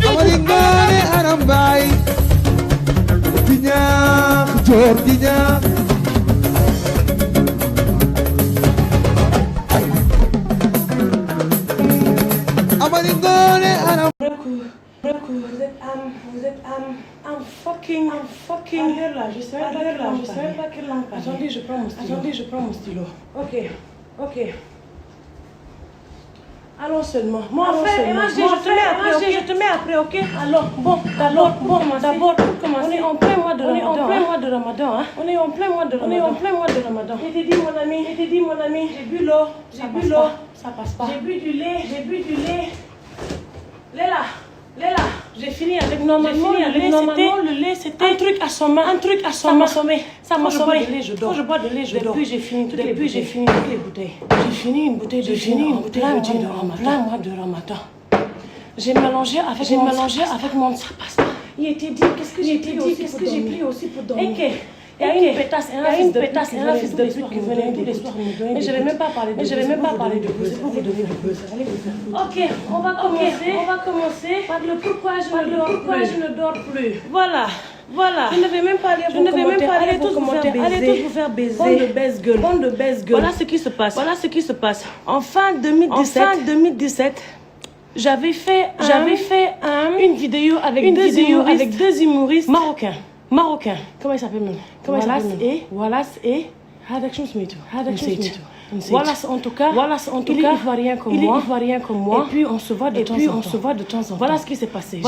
Amalingane arambay Dinyak jor dinyak Amalingane arambay I'm fucking là, je sais pas quelle langue parler. Attendez, je prends mon stylo. Ok. Allons seulement. Moi, je te mets après, ok? Alors, d'abord, pour commencer, on est en plein mois de Ramadan, hein? On est en plein mois de Ramadan. Je t'ai dit, mon ami, j'ai bu l'eau, ça passe pas. J'ai bu du lait. Léla, j'ai fini avec normalement le lait c'était un truc assommant. Ça m'a sommé. Quand je bois de lait, je dors. Depuis j'ai fini toutes les bouteilles. J'ai fini une bouteille de gin en plein mois de Ramadan. J'ai mélangé avec mon ça passe pas. Il était dit qu'est-ce que j'ai pris aussi pour dormir. Il y a une pétasse et un fils de pute qui venait tous les soirs me donner. Mais je vais même pas parler de vous. C'est pour vous donner du buzz. Ok, on va commencer par le pourquoi je ne dors plus. Voilà. Je ne vais même pas lire vos commentaires. Allez tous vous faire baiser. Bande de baise-gueule. Voilà ce qui se passe. En fin 2017, j'avais fait une vidéo avec deux humoristes marocains. Comment il s'appelle même? Wallace et Rédaction Smith. Wallace en tout cas, il est ivoirien comme moi. Et puis on se voit de temps en temps. Voilà ce qui s'est passé.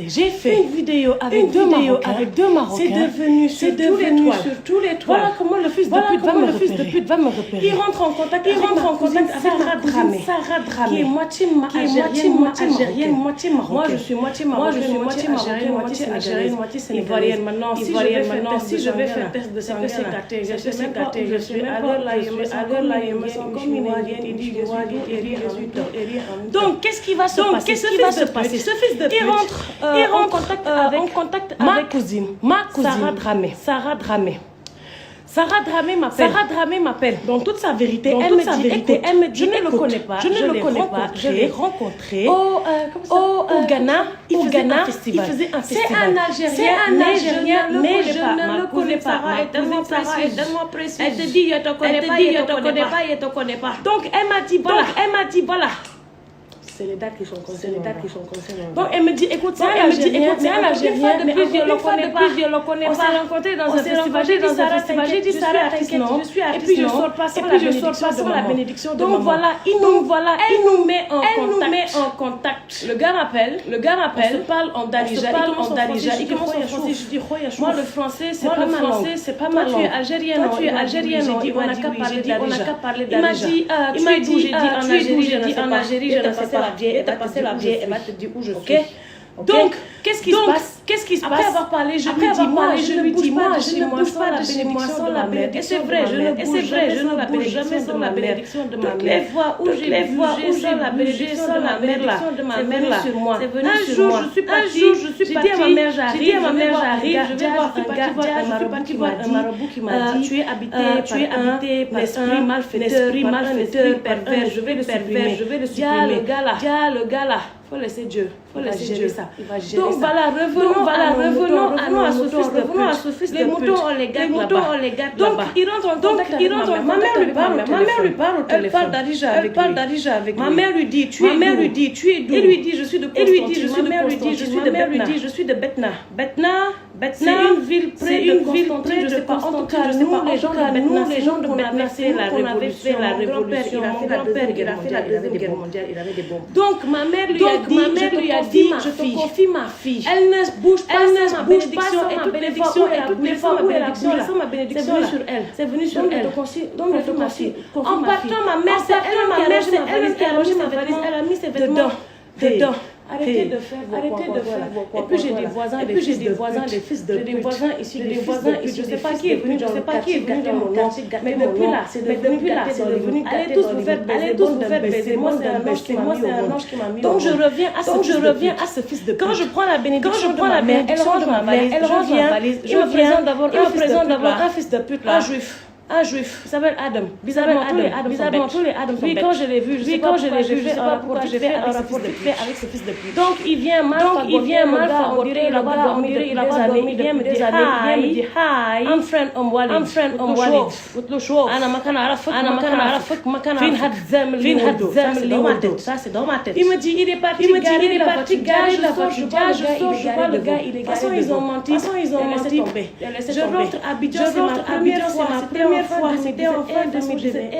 J'ai fait une vidéo avec deux Marocains. C'est devenu sur tous les toits. Voilà comment le fils de pute va me repérer. Il rentre en contact avec Sarah Dramé, qui est moitié algérienne, moitié marocaine. Moi je suis moitié marocaine, moitié algérienne, moitié sénégalaise. Maintenant, si je vais faire test de sang, je suis à l'heure là, il me semble comme une donc, qu'est-ce qui va se passer? Ce fils de pute, il rentre en contact avec ma cousine, Sarah Dramé. Sarah Dramé m'appelle. Dans toute sa vérité, elle me dit, je ne le connais pas, je l'ai rencontré au Ghana, il faisait un festival. C'est un Algérien, mais je ne le connais pas. Sarah est tellement précieuse. Elle te dit, je te connais pas. Donc, elle m'a dit, voilà. C'est les dates qui sont concernées. Donc elle me dit, écoute, c'est un Algérien, depuis je le connais pas. On s'est rencontrés dans un festival, j'ai dit Sarah, t'inquiète, je suis artiste, et puis je sors pas sans la bénédiction de maman. Donc voilà, elle nous met en contact. Le gars m'appelle, on se parle en Darija, il commence en français, je dis, moi le français, c'est pas ma langue. Toi tu es algérienne, j'ai dit, on n'a qu'à parler d'Darija. Il m'a dit, tu es d'où? J'ai dit, en Algérie, je ne sais pas. Elle t'a passé la vieille, elle va te dire où je suis. Donc, qu'est-ce qui se passe? Après avoir parlé, je lui dis, moi, je ne bouge pas de chez moi sans la mère. Et c'est vrai, je ne bouge jamais sans la bénédiction de ma mère. Toutes les fois où j'ai bougé la bénédiction de ma mère là, c'est venu sur moi. Un jour, je suis partie, j'ai dit à ma mère, j'arrive, je vais voir un gars, un marabout qui m'a dit, tu es habité par l'esprit malfaiteur, pervers, je vais le supprimer. Le gars là. Faut laisser Dieu gérer ça. Donc voilà, revenons à ce fils de pute. Les moutons, on les garde là-bas. Donc il rentre en contact avec ma mère lui parle au téléphone. Elle parle d'Adija avec lui. Ma mère lui dit, tu es d'où? Il lui dit, je suis de Constantine. Ma mère lui dit, je suis de Betna. C'est une ville près de Constantine, je sais pas. En tout cas, nous, les gens de Betna, c'est la révolution. Mon grand-père, il a fait la Deuxième Guerre mondiale, il avait des bombes. Donc ma mère lui a dit, je te confie ma fille. Elle ne bouge pas sans ma bénédiction. Et toutes les fois où elle a bougé sans ma bénédiction, c'est venu sur elle. Donc je te confie. En partant, ma mère, c'est elle qui a rangé ma valise. Elle a mis ses vêtements dedans. Arrêtez de faire vos. Et puis j'ai des voisins, des fils de pute. J'ai des voisins ici, je ne sais pas qui est venu dans mon quartier. Mais depuis là, c'est devenu. Allez tous vous faire baiser. Moi, c'est un ange qui m'a mis. Donc je reviens à ce fils de pute. Quand je prends la bénédiction de ma mère, elle range ma valise. Je me présente d'abord un fils de pute, un juif. Un juif, il s'appelle Adam. Bizarrement, tous les Adam sont bêtes. Quand je l'ai vu, je sais pas pourquoi j'ai fait un rapport avec ce fils de pute. Donc, il vient mal on dirait il a pas dormi depuis des années. Il vient me dire, hi, I'm friend Walid. Ça, c'est dans ma tête. Il me dit, il est parti garer la voiture. Je vois le gars, il est garé. Ils ont menti. Je rentre à Abidjan, c'est ma première fois. C'était en fin 2017.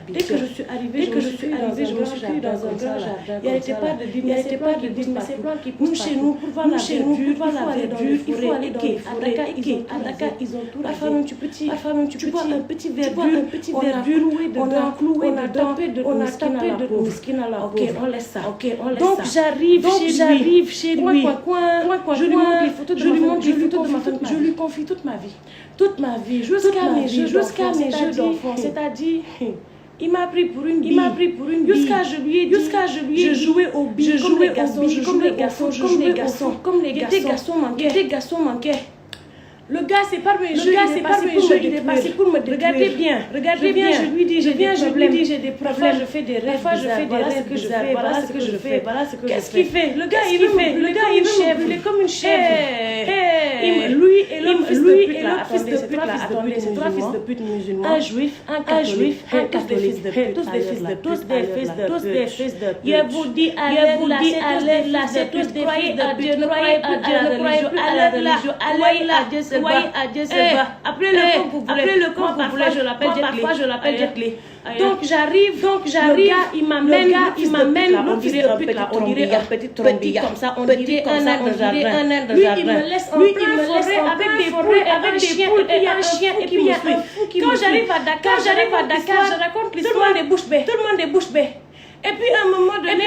Dès que je suis arrivée, je me suis cru dans un grand jardin. Il n'y avait pas de dîme, mais c'est plantes qui poussent chez nous pour voir la verdure. Il faut aller dans les forêts. À Dakar, ils ont tout rasé. Tu vois un petit verdure, on a cloué dedans, on a tapé de miskin à la peau. Ok, on laisse ça. Donc j'arrive chez lui. Je lui montre les photos de ma famille. Je lui confie toute ma vie, jusqu'à mes jeux d'enfant. C'est-à-dire, il m'a pris pour une bille. Jusqu'à je lui ai dit, je jouais au billes comme les garçons. Il était garçon manqué. Le gars, c'est pas mes jeux, il est passé pour me détruire. Regardez bien, je lui dis, j'ai des problèmes. Je fais des rêves, voilà ce que je fais. Qu'est-ce qu'il fait? Le gars, il est comme une chèvre. Lui et l'autre fils de pute, c'est trois fils de pute musulmans. Un juif, un catholique, tous des fils de pute. Tous des fils de pute. Je vous dis, allez là, c'est tous des fils de pute. Ne croyez plus à la religion, allez là, croyez à Dieu se bat. Appelez le con vous voulez, je l'appelle Jet Li. Donc j'arrive, le gars il m'amène, on dirait un petit trombilla, comme ça, on dirait un air de jardin. Lui il me laisse en pleine forêt avec des poules, avec des chiens, et puis il y a un chien, et puis il y a un fou qui me suit. Quand j'arrive à Dakar, je raconte l'histoire, tout le monde est bouche bée. Et puis à un moment donné,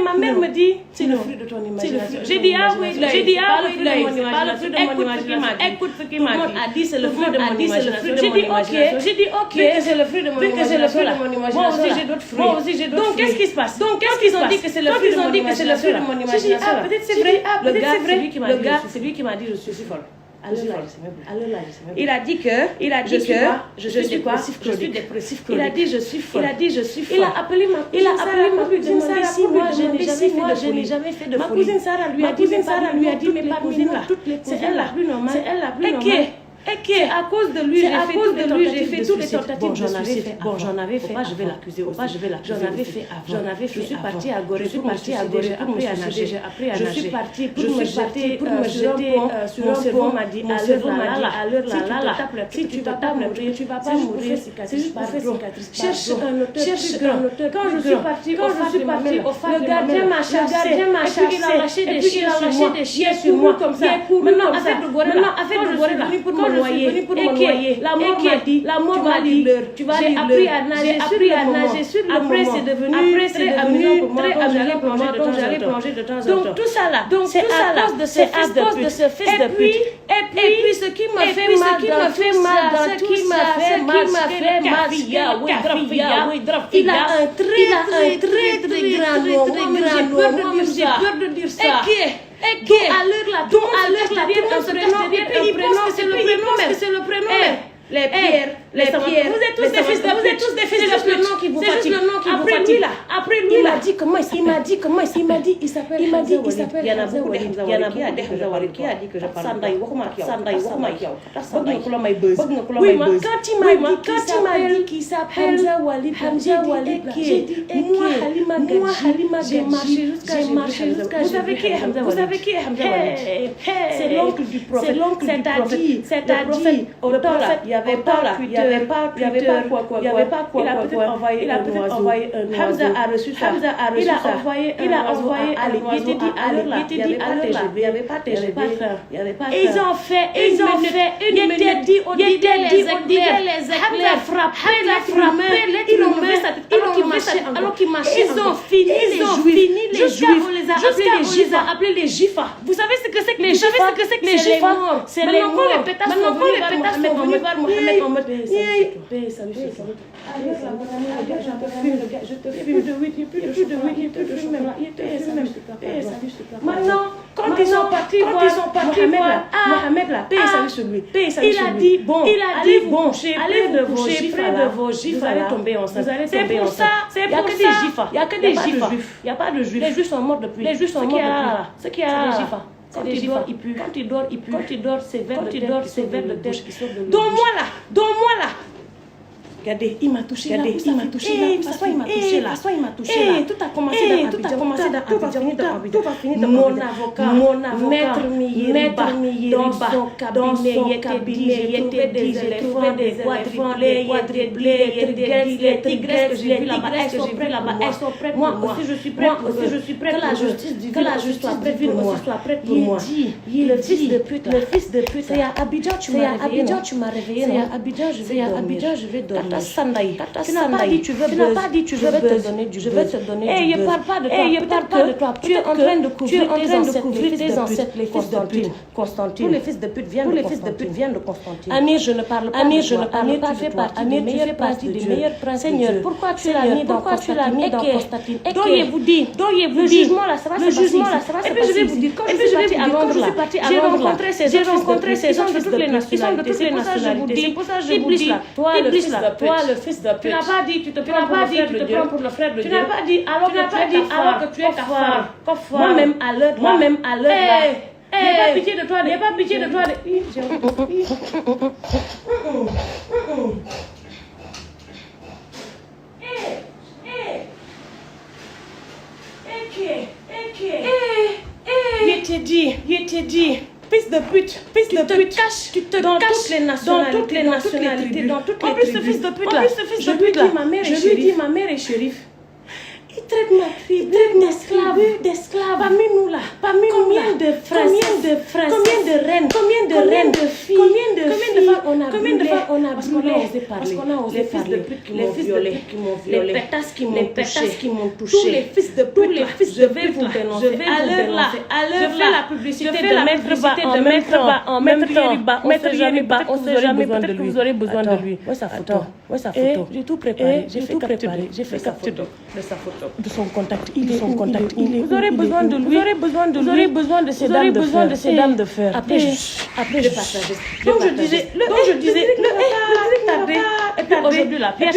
ma mère me dit, c'est le fruit de ton imagination. J'ai dit, ah oui, pas le fruit de mon imagination. Écoute ce qu'il m'a dit. A dit, c'est le fruit de mon imagination. J'ai dit, ok, c'est le fruit de mon imagination. Moi aussi, j'ai d'autres fruits. Donc, qu'est-ce qui se passe? Qu'est-ce qu'ils ont dit que c'est le fruit de mon imagination? J'ai dit, ah, peut-être c'est vrai. Le gars, c'est lui qui m'a dit, je suis folle. Il a dit que je suis dépressif chronique. Il a dit je suis folle. Il a appelé ma cousine Sarah si moi je n'ai jamais fait de folie. Ma cousine Sarah lui a dit mais parmi nous toutes les cousines, c'est elle la plus normale. Et à cause de lui, j'ai fait toutes les tentatives de suicide. Bon, j'en avais fait. Je vais l'accuser. J'en avais fait avant. Je suis partie à Gorée pour me nager. J'ai appris à nager. Je suis partie pour me jeter sur un pont. M'a dit à l'heure là. Si tu vas pas mourir, c'est juste pour faire cicatrice. Cherche un auteur. Quand je suis partie au phare, le gardien m'a chassé. Et puis il a lâché des chiens sur moi comme ça. Maintenant, affaire de Gorée là. Pour me noyer. La mort m'a dit, j'ai appris à nager sur le moment. Après, c'est devenu très amusant pour moi, donc j'allais plonger de temps en temps. Donc, tout ça là, c'est à cause de ce fils de pute. Et puis, ce qui m'a fait mal, il a un très grand nom. J'ai peur de dire ça. Et qui à l'heure là, tout le monde se pense que c'est le prénom. Les pierres. Vous êtes tous des fils de pute. C'est juste le nom qui vous fatigue. Après lui, il m'a dit comment il s'appelle. Yana Walid qui a dit que je parle. Sanday waxuma ak yow. Bëgg nga ku la may buzz. Oui, quand il m'a dit qu'il s'appelle Hamza Walid, j'ai dit moi Halima j'ai marché jusqu'à vous savez qui est Hamza Walid? C'est l'oncle du prophète. C'est-à-dire au temps là, il y avait pas quoi. Il a peut-être envoyé un oiseau. Hamza a reçu ça. Il a envoyé un oiseau à l'oiseau. Il était dit à l'heure là. Il n'y avait pas TGV. Ils ont fait une minute. Il était dit les éclairs. Frappé l'être humain. Alors qu'il marchait. Ils ont fini les juifs. Jusqu'à on les a appelés les Jifas. Vous savez ce que c'est que les Jifas? C'est les morts. Maintenant quand les pétasses sont venus voir Mohamed en mode salut. Je te fume de weed, il n'y a plus de weed, il te fume même. Maintenant, Quand ils sont partis voir Mohamed là, paix salut sur lui. Il a dit bon, allez vous coucher près de vos gifs, vous allez tomber enceinte. C'est pour ça, il n'y a que des gifs. Il n'y a que des gifs. Il n'y a pas de juifs. Les juifs sont morts depuis. Les juifs sont morts depuis. Ce qui a là, quand il dort, il pue. Quand il dort, il pue. Quand il dort, c'est vers le terre qui sort de lui. Donne-moi là. Regardez, il m'a touché là. Il m'a touché là. De toute façon, il m'a touché là. Tout a commencé dans Tout va finir dans mon avocat. Maître Miyeriba. Dans son cabinet, il était des éléphants, des quadruplés, les tigresses que j'ai vues là-bas. Elles sont prêtes pour moi. Moi aussi, je suis prête. Que la justice divine soit prête pour moi. Le fils de pute. C'est à Abidjan, tu m'as réveillé. C'est à Abidjan, je vais dormir. Tu n'as pas dit tu veux te donner du buzz. Je vais te donner du buzz. Et je parle pas de toi. Tu es en train de couvrir tes ancêtres, les fils de pute. Constantine. Tous les fils de pute viennent de Constantine. Amir, je ne parle pas de toi. Tu fais partie des meilleurs princes. Seigneur, pourquoi tu l'as mis dans Constantine? Doyez-vous dire. Le jugement là, ça va se passer. Et puis je vais vous dire, quand je suis partie à Londres là, j'ai rencontré ces hommes de toutes les nationalités. C'est pour ça que je vous dis, toi le fils de pute. Tu n'as pas dit, tu te prends pour le frère de Dieu. Tu n'as pas dit, alors que tu es kafar. Moi-même à l'heure là. Il n'y a pas pitié de toi. Il t'ai dit. Fils de pute, tu te caches dans toutes les nationalités, dans toutes les tribus. En plus, ce fils de pute là, je lui dis ma mère est shérif. Il traite ma tribu d'esclaves. Parmi nous là, combien de frères, combien de reines, de filles, combien de femmes on a brûlé parce qu'on a osé parler. Les fils de pute qui m'ont violé, les pétasses qui m'ont touché. Tous les fils de pute, je vais vous dénoncer. À l'heure là, je fais la publicité de Maître Ba en même temps. Maître Yeriba, on sait jamais, peut-être que vous aurez besoin de lui. Où est sa photo? J'ai tout préparé, j'ai fait capture de sa photo. De son contact, il est où? Vous aurez besoin de lui, vous aurez besoin de ces dames de fer. Après je partage. Donc je disais, et puis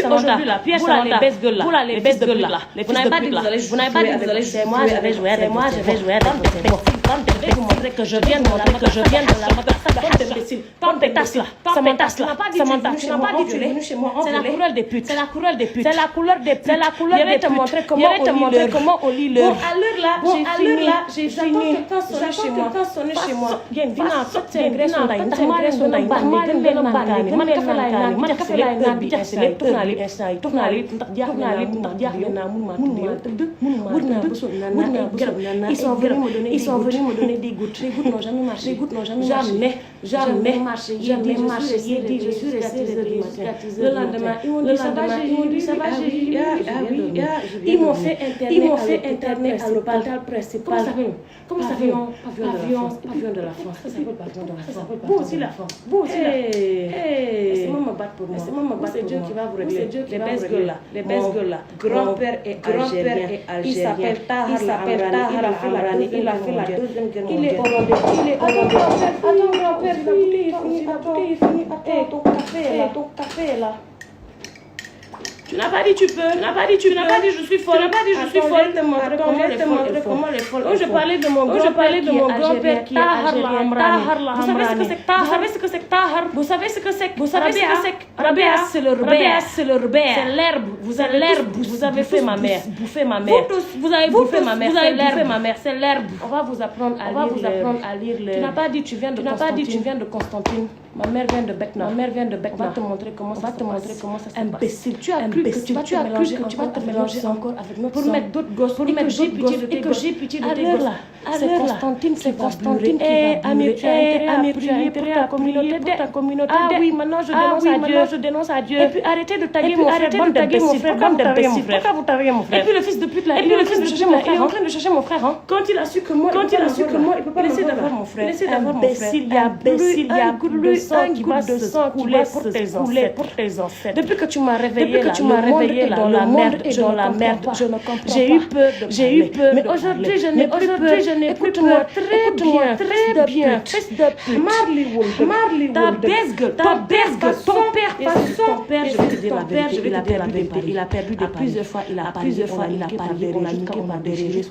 aujourd'hui la pièce là, les best girls là, vous n'avez pas dit vous allez jouer, moi je vais jouer avec moi. Vous montrer que je viens de la ça m'entasse là. Tu n'as pas dit tu es venu chez moi. C'est la couleur des putes. Je vais te montrer comment on lit l'heure. À l'heure là, j'ai fini. Quelqu'un sonne chez moi. Viens, ils sont venus me donner des gouttes. Les gouttes n'ont jamais marché. Jamais marché. J'ai dit, je suis restée le lendemain. Ils m'ont dit, ça va, ils m'ont fait interner à l'hôpital principal. Comment ça fait Pavillon de la France. Ça s'appelle Pavillon de la France. Vous aussi la France. Laissez-moi me battre pour moi. C'est Dieu qui va vous régler. Les best girls là. Grand-père et algérien. Il s'appelle Tahar Hamrani. Il a fait la deuxième guerre mondiale. Il est hollandais. Attends, grand-père, la bouteille est finie. Attends, ton café est là. Tu n'as pas dit tu peux. Tu n'as pas dit je suis folle. Je vais te montrer comment les folles. Je parlais de mon grand-père qui est algérien. Vous savez ce que c'est que Tahar? Vous savez ce que c'est que Rabea? C'est le rebelle. C'est l'herbe. Vous avez l'herbe. Vous avez fait ma mère. Vous avez bouffé ma mère. C'est l'herbe. On va vous apprendre à lire l'herbe. Tu n'as pas dit tu viens de Constantine. Ma mère vient de Beckna. On va te montrer comment ça se passe. Imbécile, tu as cru que tu vas te mélanger encore avec notre sang pour mettre d'autres gosses, et que j'ai pitié de tes gosses. C'est Constantine qui va brûler. Amir, tu as intérêt à prier pour ta communauté. Ah oui, maintenant je dénonce à Dieu. Et puis arrêtez de taguer mon frère, Pourquoi vous taguez mon frère? Et puis le fils de pute là, il est en train de chercher mon frère. Quand il a su que moi, il peut pas laisser d'avoir mon frère. Imbécile, il y a plus un qui va se couler pour tes ancêtres. Depuis que tu m'as réveillé là, dans la merde, je ne comprends pas. J'ai eu peur de parler. Mais aujourd'hui, je je n'ai plus peur. Écoute-moi très bien. Marley ta baisse-gueule, ton père, ton père, je vais te dire la vérité, il a perdu des paris. Plusieurs fois, il a parié, on a déchiré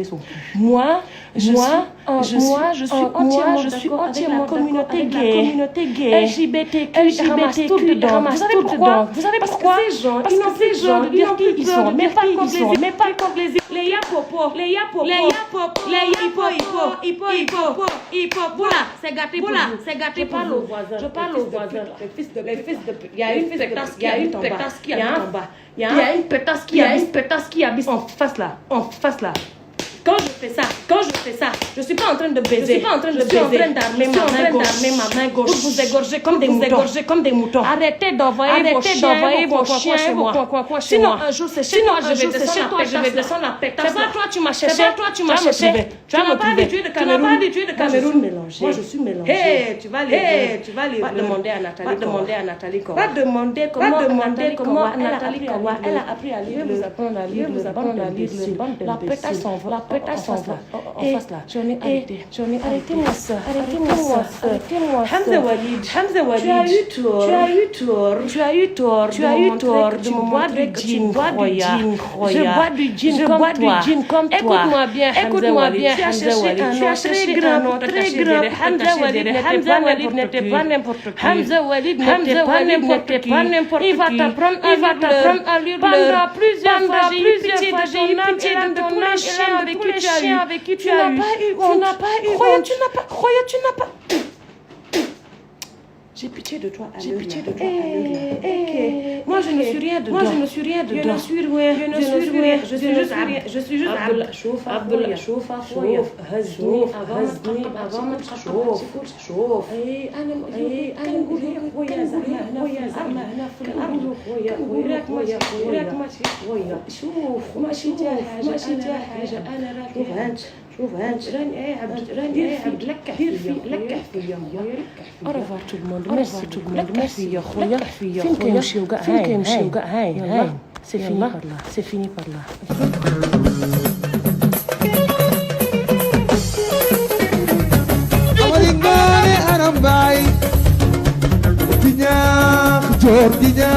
son cou. Moi, je suis entièrement communauté gay, LGBTQ, je ramasse tout dedans. Vous savez pourquoi? Ces gens, ils n'ont plus peur de dire qui ils sont, mais pas contre les yapopos, voilà, c'est gâté pour vous. Je parle aux voisins. Il y a une pétasse qui habite en bas. Il y a une pétasse qui habite en face là. Quand je fais ça, je suis pas en train de baiser. Je suis en train d'armer ma main gauche pour vous égorger comme des moutons. Arrêtez d'envoyer vos chiens chez moi. Sinon un jour c'est chez toi, je vais descendre la pétasse. C'est pas toi tu m'as cherché. Tu n'as pas habitué de Cameroun. Moi je suis mélangée. Hey, tu vas lire. Va demander à Nathalie comment. Va demander comment Nathalie Kawa elle a appris à lire. Vous apprendre à lire. La pétasse s'en va. En face là. J'en ai arrêtez-moi ça. Hamza Walid. Tu as eu tort de me montrer que tu bois du gin. Je bois du gin comme toi. Écoute-moi bien, Hamza Walid. Tu as cherché un nom très grand. Hamza Walid n'était pas n'importe qui. Hamza Walid n'était pas n'importe qui. Il va t'apprendre à lire pendant plusieurs fois. J'ai eu pitié de ton âme et tous les chiens avec qui tu as eu. Tu n'as pas eu honte. Tu n'as pas. J'ai pitié de toi. Moi, je ne suis rien dedans. Je suis juste Abdullah. شوف هزني شوف انا نقول خويا زعما هنا في الارض خويا ماشي خويا شوف ماشي تا حاجه انا راك شوف هانت راني عبد لك فيا au revoir tout le monde merci يا خويا فين كيمشيو كاع هاي c'est fini par là Amalingane anambay Dinyak, Jordinya